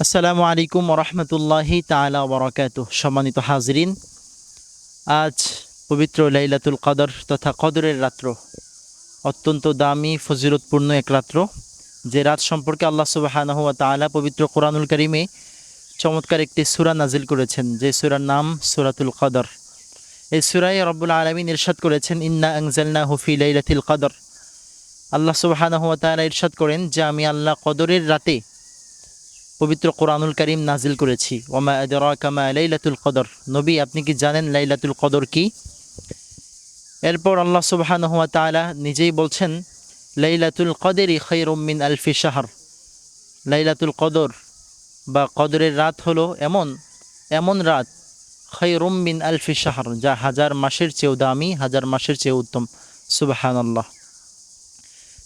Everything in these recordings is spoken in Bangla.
আসসালামু আলাইকুম ওরহমতুল্লাহি তাআলা ওয়া বারাকাতুহু। সম্মানিত হাজরিন, আজ পবিত্র লাইলাতুল কদর তথা কদরের রাত্র, অত্যন্ত দামি ফজিলতপূর্ণ এক রাত্র, যে রাত সম্পর্কে আল্লাহ সুবহানাহু ওয়া তাআলা পবিত্র কোরআনুল কারীমে চমৎকার একটি সূরা নাজিল করেছেন, যে সূরার নাম সূরাতুল কদর। এই সূরায় রব্বুল আলামিন ইরশাদ করেছেন, ইন্না আনজালনাহু ফি লাইলাতিল কদর। আল্লাহ সুবহানাহু ওয়া তাআলা ইরশাদ করেন যে আমি আল্লাহ কদরের রাতে পবিত্র কোরআনুল কারীম নাজিল করেছি। ওমা আদরাকা মা লাইলাতুল কদর, নবী আপনি কি জানেন লাইলাতুল কদর কি? এরপর আল্লাহ সুবহানাহু ওয়া তাআলা নিজেই বলছেন, লাইলাতুল কদরি খায়রুম মিন আলফি শাহর। লাইলাতুল কদর বা কদরের রাত হলো এমন রাত, খায়রুম মিন আলফি শাহর, যা হাজার মাসের চেয়েও দামি, হাজার মাসের চেয়ে উত্তম। সুবহানাল্লাহ।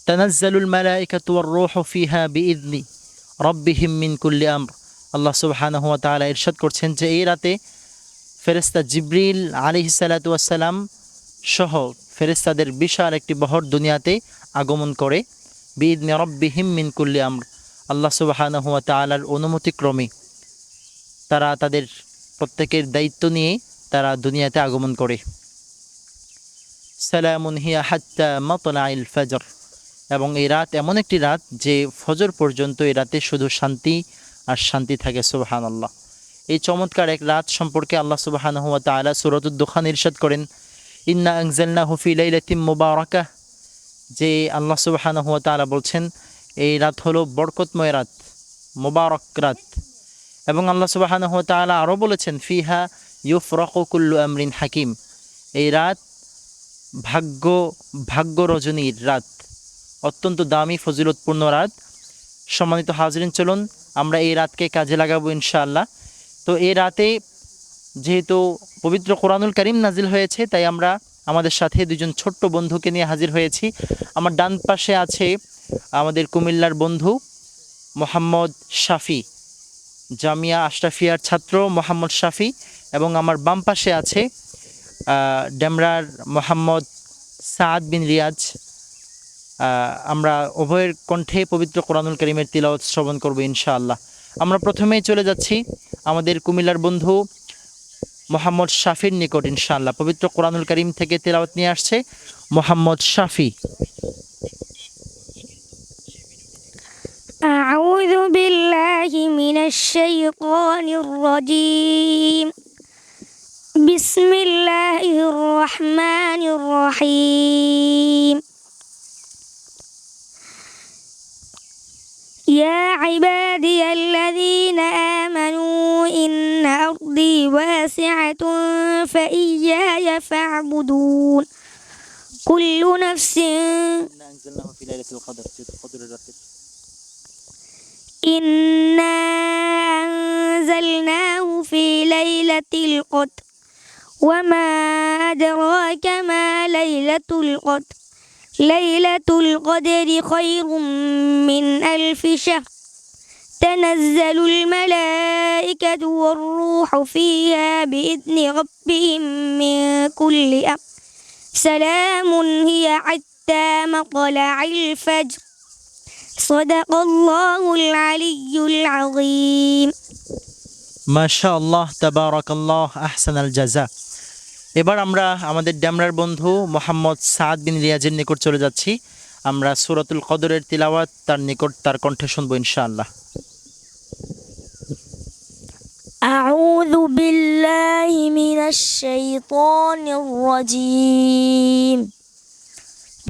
তানাজ্জালুল মালাইকাতু ওয়ার রূহু ফিহা বিইذনি রব্বিহিম মিন কুল্লি আমর। আল্লাহ সুবহানাহু ওয়া তাআলা ইরশাদ করছেন যে এই রাতে ফেরেশতা জিবরিল আলাইহিস সালাতু ওয়াস সালাম সহ ফেরেশতাদের বিশাল একটি বহর দুনিয়াতে আগমন করে। বিইذনি রব্বিহিম মিন কুল্লি আমর, আল্লাহ সুবহানাহু ওয়া তাআলার অনুমতিক্রমে তারা তাদের প্রত্যেকের দায়িত্ব নিয়ে তারা দুনিয়াতে আগমন করে। সালামুন হিয়া হাত্তা মাতলাইল ফজর, এবং এই রাত এমন একটি রাত যে ফজর পর্যন্ত এই রাতে শুধু শান্তি আর শান্তি থাকে। সুবহানাল্লাহ। এই চমৎকার এক রাত সম্পর্কে আল্লাহ সুবহানাহু ওয়া তাআলা সূরাতুদ দুখান ইরশাদ করেন, ইন্না আনজালনাহু ফি লাইলাতিন মুবারাকাহ, যে আল্লাহ সুবহানাহু ওয়া তাআলা বলছেন এই রাত হলো বরকতময় রাত, মুবারক রাত। এবং আল্লাহ সুবহানাহু ওয়া তাআলা আরও বলেছেন, ফিহা ইউফরাকু কুল্লু আমরিন হাকিম, এই রাত ভাগ্য রজনীর রাত, অত্যন্ত দামি ফজিলতপূর্ণ রাত। সম্মানিত হাজরিন, চলুন আমরা এই রাতকে কাজে লাগাবো ইনশাআল্লাহ। তো এই রাতে যেহেতু পবিত্র কোরআনুল কারীম নাজিল হয়েছে, তাই আমরা আমাদের সাথে দুজন ছোট্ট বন্ধুকে নিয়ে হাজির হয়েছি। আমার ডান পাশে আছে আমাদের কুমিল্লার বন্ধু মোহাম্মদ শাফি, জামিয়া আশরাফিয়ার ছাত্র মোহাম্মদ শাফি, এবং আমার বাম পাশে আছে ডেমরার মোহাম্মদ সাদ বিন রিয়াজ। আমরা উভয়ের কণ্ঠে পবিত্র কোরআনুল কারীমের তিলাওয়াত শ্রবণ করব ইনশাআল্লাহ। আমরা প্রথমেই চলে যাচ্ছি আমাদের কুমিল্লার বন্ধু মোহাম্মদ শাফির নিকট ইনশাআল্লাহ। পবিত্র কোরআনুল কারীম থেকে তিলাওয়াত নিয়ে আসছে মোহাম্মদ শাফি। أعوذ بالله من الشيطان الرجيم. بسم الله الرحمن الرحيم. يا عبادي الذين آمنوا إن أرضي واسعة فإياي فاعبدون. كل نفس إنا أنزلناه في ليلة القدر وما أدراك ما ليلة القدر. ليلة القدر خير من ألف شهر. تنزل الملائكة والروح فيها بإذن ربهم من كل أمر. سلام هي حتى مطلع الفجر. صدق الله العلي العظيم. মাশাআল্লাহ, তাবারাকাল্লাহ, আহসানাল জাযা। এবার আমরা আমাদের ডেমরার বন্ধু মোহাম্মদ সাদ বিন রিয়াজের নিকট চলে যাচ্ছি। আমরা সূরাতুল কদরের তিলাওয়াত তার নিকট তার কণ্ঠে শুনবো ইনশাআল্লাহ। أعوذ بالله من الشيطان الرجيم.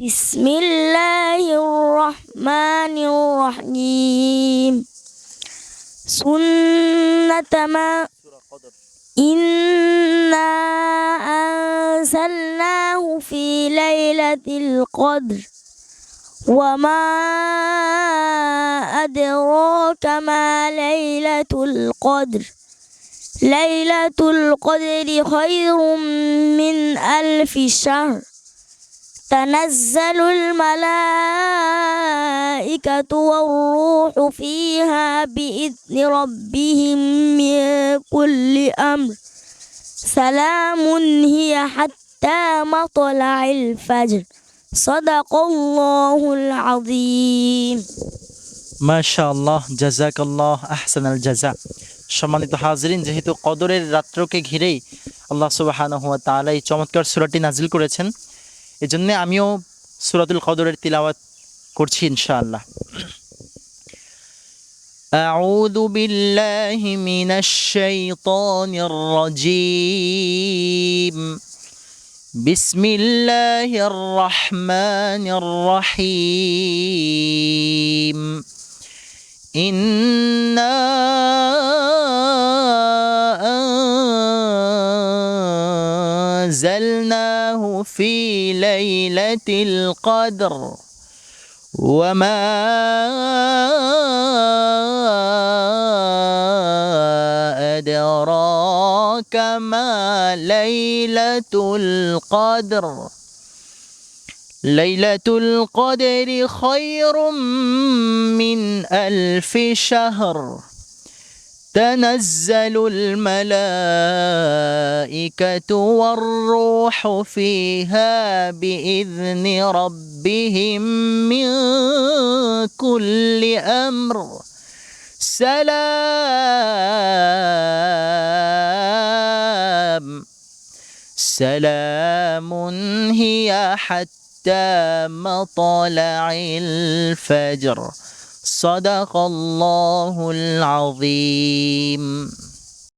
بسم الله الرحمن الرحيم. سنة ما إنا أنزلناه في ليلة القدر وما أدراك ما ليلة القدر. ليلة القدر خير من ألف شهر. تنزل الملائكة والروح فيها بإذن ربهم من كل أمر. سلام هي حتى مطلع الفجر. صدق الله العظيم. মাশাআল্লাহ, জাযাকাল্লাহ আহসানাল জাযা। সম্মানিত হাজরিন, যেহেতু কদরের রাত্রকে ঘিরেই আল্লাহ সুবহানাহু ওয়া তাআলা এই চমৎকার সূরাটি নাজিল করেছেন, এজন্য আমিও সূরাতুল কদরের তিলাওয়াত করছি ইনশাআল্লাহ। আউযু বিল্লাহি মিনাশ শাইতানির রাজীম। বিসমিল্লাহির রহমানির রহিম। إنا أنزلناه في ليلة القدر وما أدراك ما ليلة القدر ليلة القدر خير من ألف شهر تنزل الملائكة والروح فيها بإذن ربهم من كل أمر سلام هي حتى مطلع الفجر. صدق الله العظيم.